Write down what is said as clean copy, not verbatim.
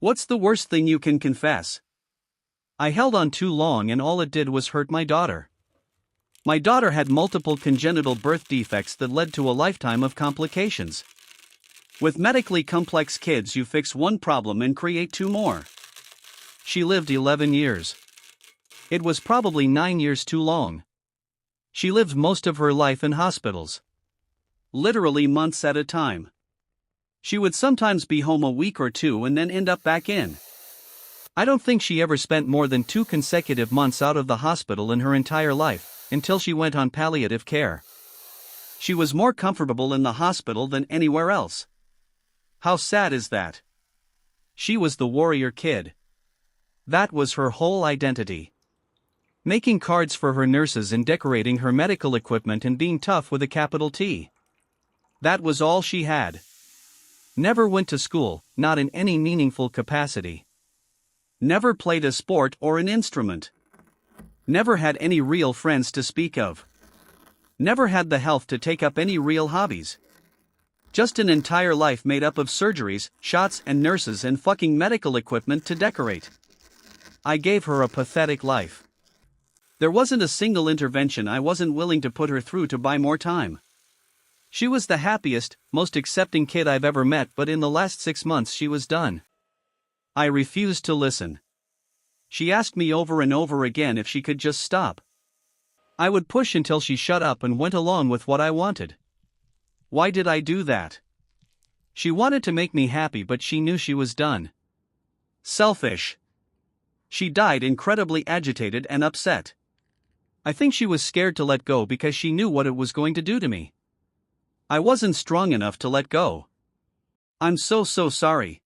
What's the worst thing you can confess? I held on too long and all it did was hurt my daughter. My daughter had multiple congenital birth defects that led to a lifetime of complications. With medically complex kids, you fix one problem and create two more. She lived 11 years. It was probably 9 years too long. She lived most of her life in hospitals. Literally months at a time. She would sometimes be home a week or two and then end up back in. I don't think she ever spent more than 2 consecutive months out of the hospital in her entire life, until she went on palliative care. She was more comfortable in the hospital than anywhere else. How sad is that? She was the warrior kid. That was her whole identity. Making cards for her nurses and decorating her medical equipment and being tough with a capital T. That was all she had. Never went to school, not in any meaningful capacity. Never played a sport or an instrument. Never had any real friends to speak of. Never had the health to take up any real hobbies. Just an entire life made up of surgeries, shots and nurses and fucking medical equipment to decorate. I gave her a pathetic life. There wasn't a single intervention I wasn't willing to put her through to buy more time. She was the happiest, most accepting kid I've ever met, but in the last 6 months she was done. I refused to listen. She asked me over and over again if she could just stop. I would push until she shut up and went along with what I wanted. Why did I do that? She wanted to make me happy, but she knew she was done. Selfish. She died incredibly agitated and upset. I think she was scared to let go because she knew what it was going to do to me. I wasn't strong enough to let go. I'm so sorry.